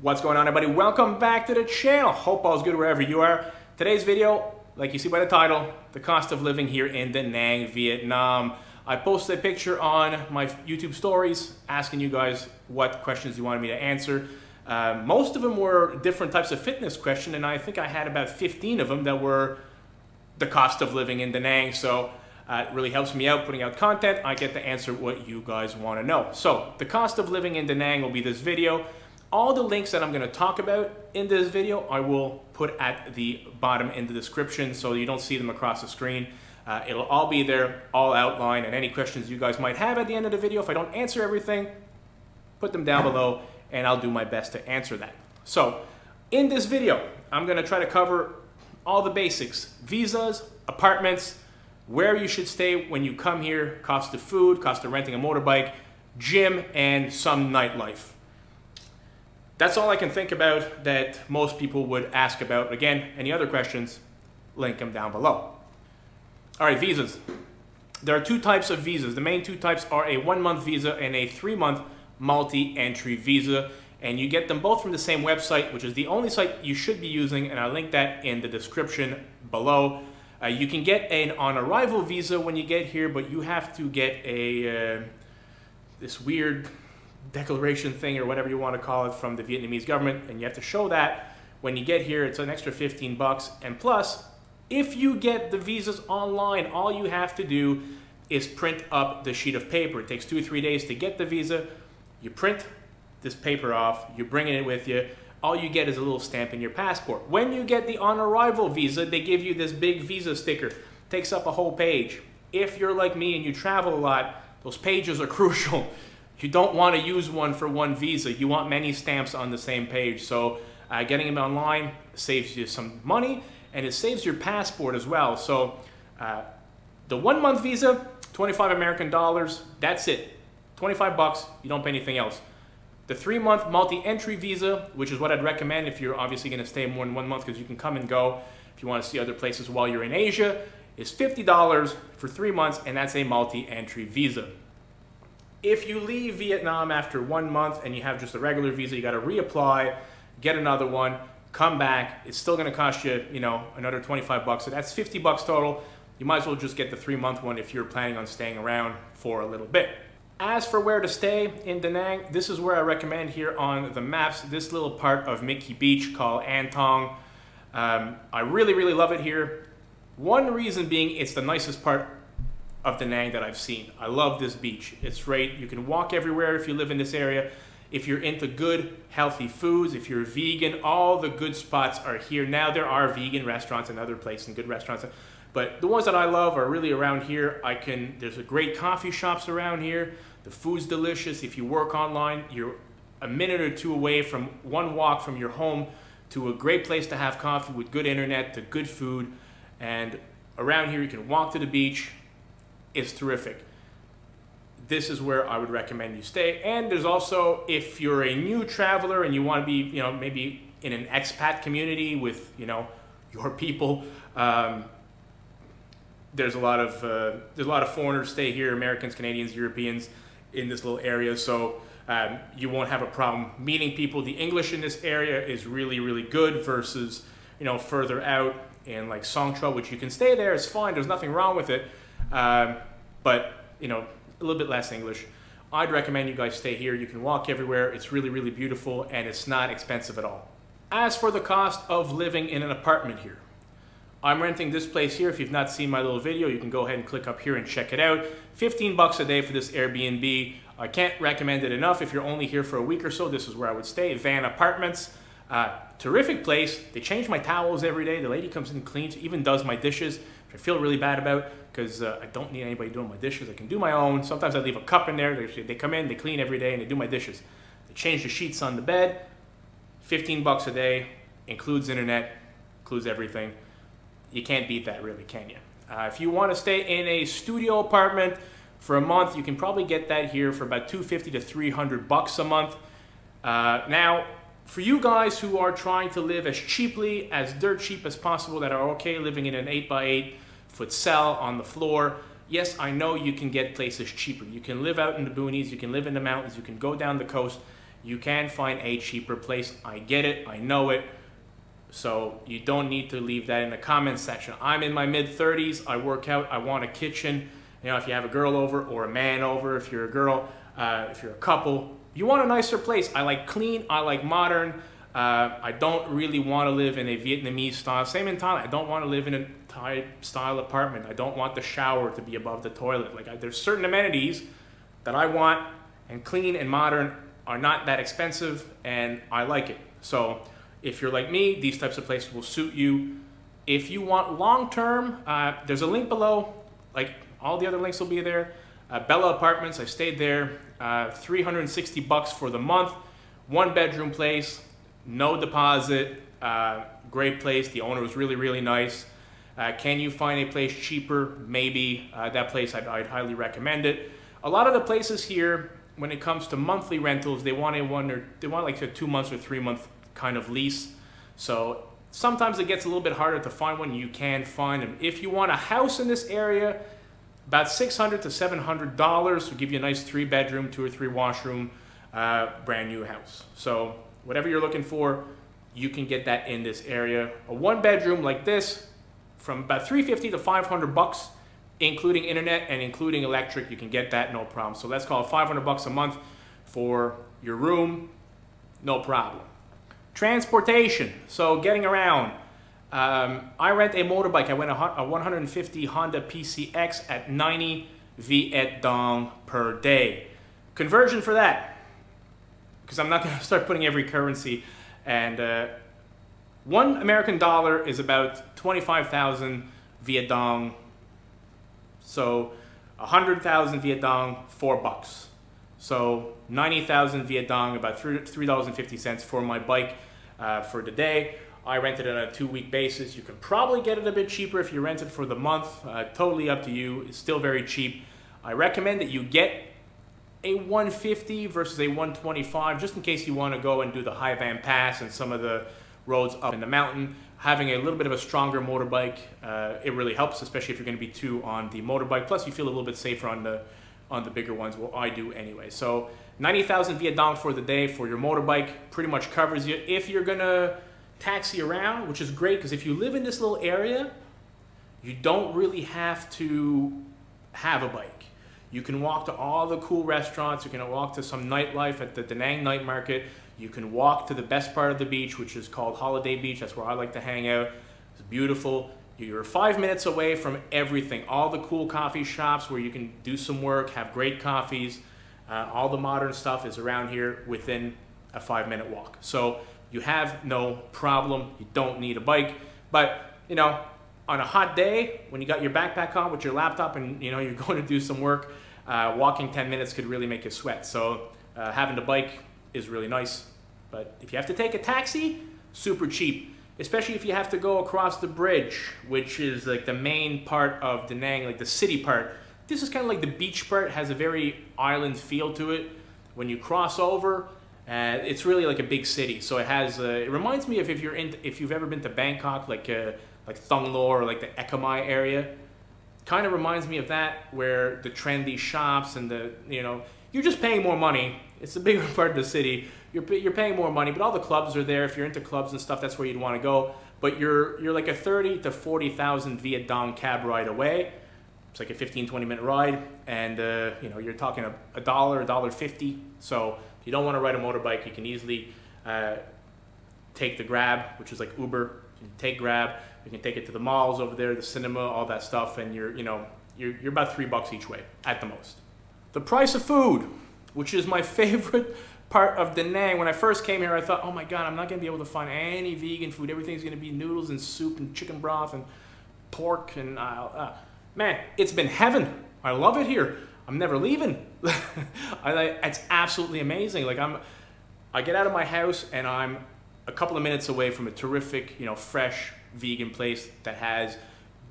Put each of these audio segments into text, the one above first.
What's going on, everybody? Welcome back to the channel. Hope all's good wherever you are. Today's video, like you see by the title, the cost of living here in Da Nang, Vietnam. I posted a picture on my YouTube stories asking you guys what questions you wanted me to answer. Most of them were different types of fitness questions, and I think I had about 15 of them that were the cost of living in Da Nang. So it really helps me out putting out content. I get to answer what you guys want to know. So the cost of living in Da Nang will be this video. All the links that I'm going to talk about in this video, I will put at the bottom in the description so you don't see them across the screen. It'll all be there, all outlined, and any questions you guys might have at the end of the video, if I don't answer everything, put them down below and I'll do my best to answer that. So in this video, I'm going to try to cover all the basics: visas, apartments, where you should stay when you come here, cost of food, cost of renting a motorbike, gym, and some nightlife. That's all I can think about that most people would ask about. Again, any other questions, link them down below. All right, visas. There are two types of visas. The main two types are a 1-month visa and a 3-month multi-entry visa. And you get them both from the same website, which is the only site you should be using, and I'll link that in the description below. You can get an on-arrival visa when you get here, but you have to get a this weird declaration thing or whatever you want to call it from the Vietnamese government, and you have to show that when you get here. It's an extra 15 bucks. And plus, if you get the visas online, all you have to do is print up the sheet of paper. It takes 2 or 3 days to get the visa. You print this paper off, you bring it with you. All you get is a little stamp in your passport. When you get the on-arrival visa, they give you this big visa sticker. It takes up a whole page. If you're like me and you travel a lot, those pages are crucial. You don't want to use one for one visa. You want many stamps on the same page. So getting them online saves you some money, and it saves your passport as well. So the 1-month visa, 25 American dollars, that's it. 25 bucks, you don't pay anything else. The 3-month multi-entry visa, which is what I'd recommend if you're obviously going to stay more than 1 month, because you can come and go if you want to see other places while you're in Asia, is $50 for 3 months, and that's a multi-entry visa. If you leave Vietnam after 1 month and you have just a regular visa, you got to reapply, get another one, come back. It's still going to cost you, another 25 bucks. So that's 50 bucks total. You might as well just get the 3-month one if you're planning on staying around for a little bit. As for where to stay in Da Nang, this is where I recommend here on the maps, this little part of Mickey Beach called An Thong. I really, really love it here. One reason being it's the nicest part of Da Nang that I've seen. I love this beach. It's great. You can walk everywhere if you live in this area. If you're into good, healthy foods, if you're vegan, all the good spots are here. Now there are vegan restaurants and other places and good restaurants, but the ones that I love are really around here. There's a great coffee shops around here. The food's delicious. If you work online, you're a minute or two away from one walk from your home to a great place to have coffee with good internet, to good food. And around here, you can walk to the beach. It's terrific. This is where I would recommend you stay. And there's also, if you're a new traveler and you want to be, maybe in an expat community with, your people, there's a lot of foreigners stay here, Americans, Canadians, Europeans, in this little area. So you won't have a problem meeting people. The English in this area is really, really good versus, further out in like Song Tra, which you can stay there. It's fine. There's nothing wrong with it. But, a little bit less English. I'd recommend you guys stay here. You can walk everywhere. It's really, really beautiful, and it's not expensive at all. As for the cost of living in an apartment here, I'm renting this place here. If you've not seen my little video, you can go ahead and click up here and check it out. 15 bucks a day for this Airbnb. I can't recommend it enough. If you're only here for a week or so, this is where I would stay. Van Apartments. Terrific place. They change my towels every day. The lady comes in and cleans, even does my dishes, which I feel really bad about because I don't need anybody doing my dishes. I can do my own. Sometimes I leave a cup in there. They come in, they clean every day, and they do my dishes. They change the sheets on the bed. 15 bucks a day, includes internet, includes everything. You can't beat that, really, can you? If you want to stay in a studio apartment for a month, you can probably get that here for about $250 to $300 a month. Now, for you guys who are trying to live as cheaply, as dirt cheap as possible, that are okay living in an 8x8 foot cell on the floor, yes, I know you can get places cheaper. You can live out in the boonies, you can live in the mountains, you can go down the coast, you can find a cheaper place. I get it, I know it. So you don't need to leave that in the comments section. I'm in my mid-30s, I work out, I want a kitchen. You know, if you have a girl over or a man over, if you're a girl, if you're a couple, you want a nicer place. I like clean, I like modern. I don't really want to live in a Vietnamese style. Same in Thailand, I don't want to live in a Thai style apartment. I don't want the shower to be above the toilet. Like there's certain amenities that I want, and clean and modern are not that expensive, and I like it. So if you're like me, these types of places will suit you. If you want long-term, there's a link below. Like all the other links will be there. Bella Apartments, I stayed there. 360 bucks for the month. 1-bedroom place, no deposit. Great place. The owner was really, really nice. Can you find a place cheaper? Maybe. That place, I'd highly recommend it. A lot of the places here, when it comes to monthly rentals, they want like a 2 months or 3 month kind of lease. So sometimes it gets a little bit harder to find one. You can find them. If you want a house in this area, about $600 to $700 will give you a nice 3-bedroom, 2 or 3 washroom, brand new house. So whatever you're looking for, you can get that in this area. A 1-bedroom like this, from about $350 to $500, including internet and including electric, you can get that no problem. So let's call it $500 a month for your room, no problem. Transportation, so getting around. I rent a motorbike. I went a 150 Honda PCX at 90 Viet Dong per day. Conversion for that, because I'm not going to start putting every currency. And $1 American dollar is about 25,000 Viet Dong. So 100,000 Viet Dong, $4. So 90,000 Viet Dong, about $3.50 for my bike for the day. I rented it on a 2-week basis. You can probably get it a bit cheaper if you rent it for the month. Totally up to you. It's still very cheap. I recommend that you get a 150 versus a 125, just in case you want to go and do the High Van Pass and some of the roads up in the mountain. Having a little bit of a stronger motorbike, it really helps, especially if you're going to be 2 on the motorbike. Plus, you feel a little bit safer on the bigger ones. Well, I do anyway. So 90,000 Viet Dong for the day for your motorbike pretty much covers you. If you're going to taxi around, which is great, because if you live in this little area, you don't really have to have a bike. You can walk to all the cool restaurants. You can walk to some nightlife at the Da Nang night market. You can walk to the best part of the beach, which is called Holiday Beach. That's where I like to hang out. It's beautiful. You're 5 minutes away from everything. All the cool coffee shops where you can do some work, have great coffees. All the modern stuff is around here within a 5-minute walk. So you have no problem. You don't need a bike. But, you know, on a hot day, when you got your backpack on with your laptop and, you know, you're going to do some work, walking 10 minutes could really make you sweat. So having the bike is really nice. But if you have to take a taxi, super cheap. Especially if you have to go across the bridge, which is like the main part of Da Nang, like the city part. This is kind of like the beach part. It has a very island feel to it. When you cross over, it's really like a big city. So it has. It reminds me of if you've ever been to Bangkok, like Thong Lo or like the Ekamai area. Kind of reminds me of that, where the trendy shops and you're just paying more money. It's a bigger part of the city. You're paying more money, but all the clubs are there. If you're into clubs and stuff, that's where you'd want to go. But you're like a 30 to 40,000 Viet Dong cab ride away. It's like a 15-20 minute ride, and you're talking $1, $1.50. So if you don't want to ride a motorbike, you can easily take the Grab, which is like Uber. You can take Grab. You can take it to the malls over there, the cinema, all that stuff, and you're about $3 each way at the most. The price of food, which is my favorite part of Da Nang. When I first came here, I thought, oh my God, I'm not going to be able to find any vegan food. Everything's going to be noodles and soup and chicken broth and pork. And man, it's been heaven. I love it here. I'm never leaving. It's absolutely amazing. Like I get out of my house and I'm a couple of minutes away from a terrific, fresh vegan place that has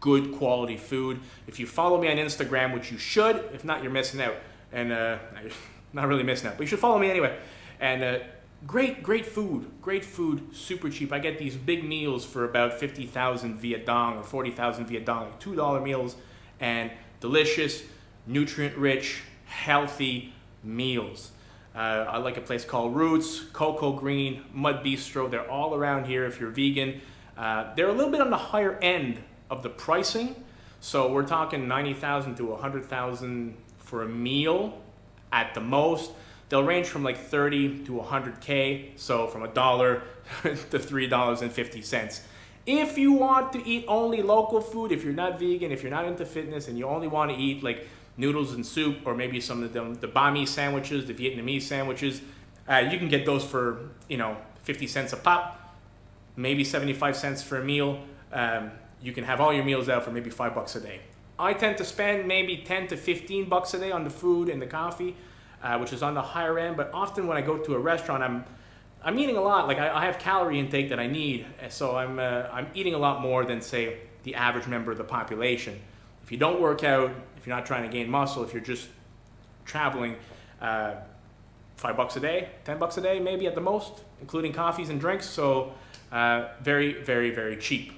good quality food. If you follow me on Instagram, which you should, if not, you're missing out. And not really missing out, but you should follow me anyway. And great food, super cheap. I get these big meals for about 50,000 Viet Dong or 40,000 Viet Dong, like $2 meals, and delicious, nutrient-rich, healthy meals. I like a place called Roots, Cocoa Green, Mud Bistro. They're all around here if you're vegan. They're a little bit on the higher end of the pricing. So we're talking 90,000 to 100,000 for a meal at the most. They'll range from like 30 to 100K. So from $1 to $3.50. If you want to eat only local food, if you're not vegan, if you're not into fitness and you only want to eat like noodles and soup, or maybe some of the banh mi sandwiches, the Vietnamese sandwiches, you can get those for, 50 cents a pop, maybe 75 cents for a meal. You can have all your meals out for maybe $5 a day. I tend to spend maybe 10 to 15 bucks a day on the food and the coffee, which is on the higher end. But often when I go to a restaurant, I'm eating a lot. Like I have calorie intake that I need, so I'm eating a lot more than say the average member of the population. If you don't work out, if you're not trying to gain muscle, if you're just traveling, $5 a day, $10 a day, maybe at the most, including coffees and drinks. So very, very, very cheap.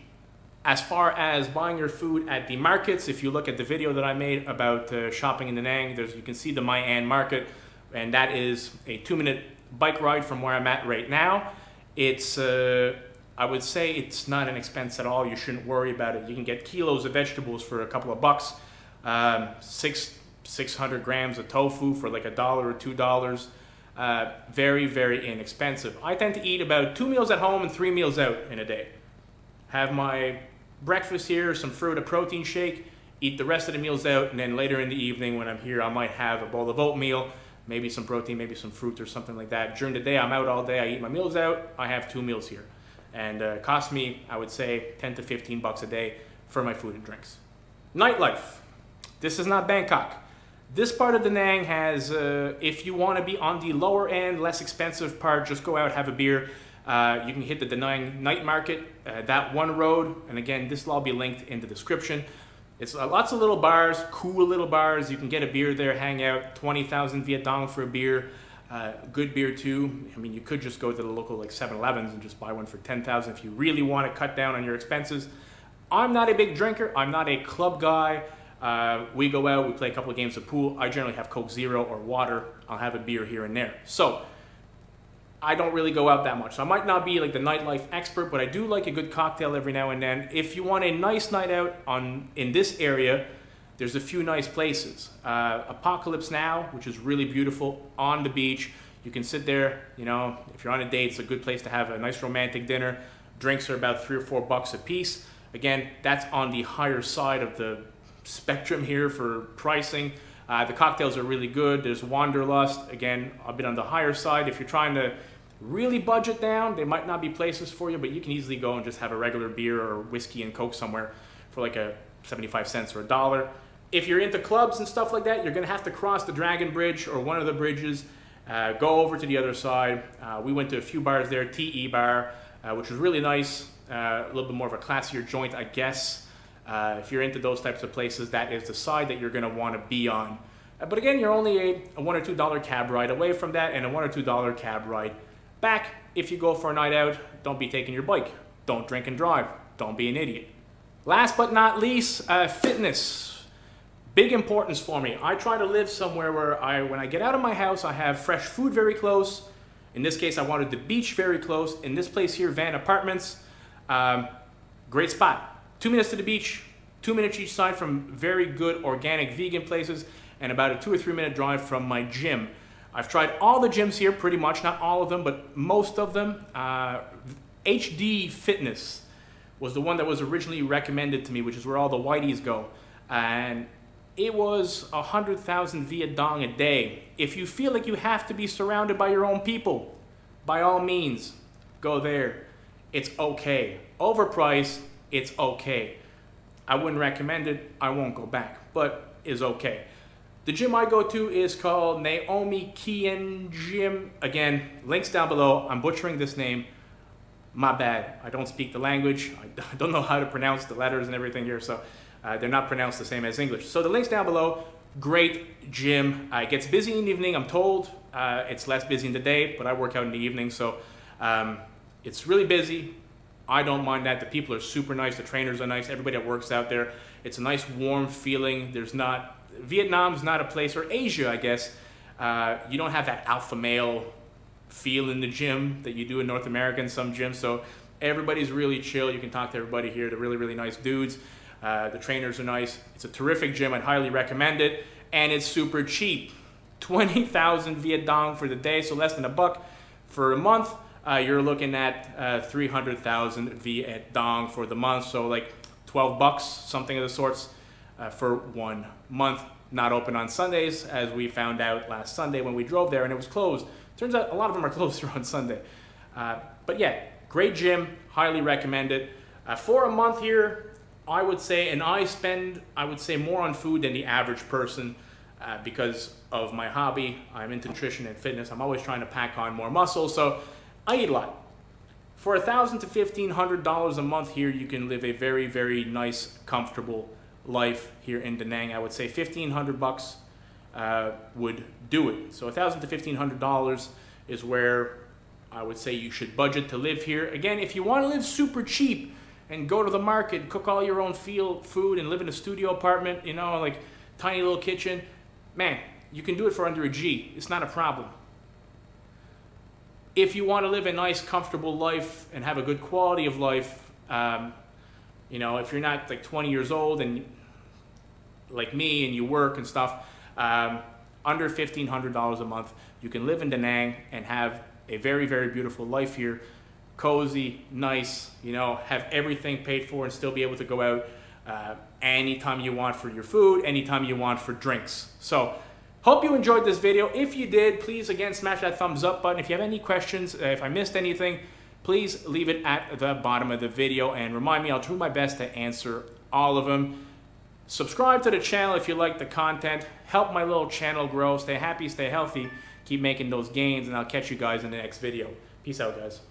As far as buying your food at the markets, if you look at the video that I made about shopping in Da Nang, you can see the My An market, and that is a 2-minute bike ride from where I'm at right now. It's, I would say it's not an expense at all. You shouldn't worry about it. You can get kilos of vegetables for a couple of bucks, 600 grams of tofu for like $1 or $2. Very, very inexpensive. I tend to eat about 2 meals at home and 3 meals out in a day. Have my breakfast here, some fruit, a protein shake, eat the rest of the meals out, and then later in the evening when I'm here, I might have a bowl of oatmeal, maybe some protein, maybe some fruit or something like that. During the day, I'm out all day, I eat my meals out, I have 2 meals here. And it costs me, I would say, 10 to 15 bucks a day for my food and drinks. Nightlife. This is not Bangkok. This part of Da Nang has, if you want to be on the lower end, less expensive part, just go out, have a beer. You can hit the Da Nang night market, that one road, and again, this will all be linked in the description. It's lots of little bars, cool little bars. You can get a beer there, hang out, 20,000 Viet Dong for a beer. Good beer too. I mean, you could just go to the local like 7-Elevens and just buy one for 10,000 if you really want to cut down on your expenses. I'm not a big drinker. I'm not a club guy. We go out, we play a couple of games of pool. I generally have Coke Zero or water. I'll have a beer here and there. So I don't really go out that much. So I might not be like the nightlife expert, but I do like a good cocktail every now and then. If you want a nice night out in this area, there's a few nice places. Apocalypse Now, which is really beautiful on the beach. You can sit there, if you're on a date, it's a good place to have a nice romantic dinner. Drinks are about $3 or $4 a piece. Again, that's on the higher side of the spectrum here for pricing. The cocktails are really good. There's Wanderlust, again, a bit on the higher side. If you're trying to really budget down, they might not be places for you, but you can easily go and just have a regular beer or whiskey and Coke somewhere for like a 75 cents or $1. If you're into clubs and stuff like that, you're gonna have to cross the Dragon Bridge or one of the bridges, go over to the other side. We went to a few bars there, TE Bar, which was really nice, a little bit more of a classier joint, I guess. If you're into those types of places, that is the side that you're gonna wanna be on. But again, you're only a $1 or $2 cab ride away from that, and a $1 or $2 cab ride back. If you go for a night out, don't be taking your bike. Don't drink and drive. Don't be an idiot. Last but not least, fitness. Big importance for me. I try to live somewhere where when I get out of my house, I have fresh food very close. In this case, I wanted the beach very close. In this place here, Van Apartments, great spot. 2 minutes to the beach, 2 minutes each side from very good organic vegan places, and about a 2 or 3 minute drive from my gym. I've tried all the gyms here, pretty much, not all of them, but most of them. HD Fitness was the one that was originally recommended to me, which is where all the whiteys go. And it was 100,000 Viet Dong a day. If you feel like you have to be surrounded by your own people, by all means, go there. It's okay. Overpriced, it's okay. I wouldn't recommend it. I won't go back, but it's okay. The gym I go to is called Naomi Kien Gym. Again, links down below. I'm butchering this name. My bad. I don't speak the language. I don't know how to pronounce the letters and everything here, so they're not pronounced the same as English. So the link's down below. Great gym. It gets busy in the evening, I'm told. It's less busy in the day, but I work out in the evening, so it's really busy. I don't mind that. The people are super nice. The trainers are nice. Everybody that works out there. It's a nice warm feeling. Vietnam's not a place, or Asia, I guess, You don't have that alpha male feel in the gym that you do in North America in some gyms. So everybody's really chill. You can talk to everybody here. They're really, really nice dudes. The trainers are nice. It's a terrific gym. I'd highly recommend it. And it's super cheap. 20,000 Viet Dong for the day, so less than $1 for a month. You're looking at 300,000 Viet Dong for the month, so like $12, something of the sorts, for 1 month. Not open on Sundays, as we found out last Sunday when we drove there and it was closed. Turns out a lot of them are closed here on Sunday. But yeah, great gym, highly recommend it. For a month here, I would say, and I spend, I would say, more on food than the average person because of my hobby. I'm into nutrition and fitness. I'm always trying to pack on more muscle, so I eat a lot. For $1,000 to $1,500 a month here, you can live a very, very nice, comfortable life here in Da Nang. I would say $1,500 would do it. So $1,000 to $1,500 is where I would say you should budget to live here. Again, if you want to live super cheap and go to the market, cook all your own food and live in a studio apartment, you know, like tiny little kitchen, man, you can do it for under a G. It's not a problem. If you want to live a nice, comfortable life and have a good quality of life, you know, if you're not like 20 years old and like me and you work and stuff, under $1,500 a month, you can live in Da Nang and have a very, very beautiful life here. Cozy, nice, you know, have everything paid for and still be able to go out anytime you want for your food, anytime you want for drinks. So, hope you enjoyed this video. If you did, please, again, smash that thumbs up button. If you have any questions, if I missed anything, please leave it at the bottom of the video and remind me, I'll do my best to answer all of them. Subscribe to the channel if you like the content. Help my little channel grow. Stay happy, stay healthy. Keep making those gains, and I'll catch you guys in the next video. Peace out, guys.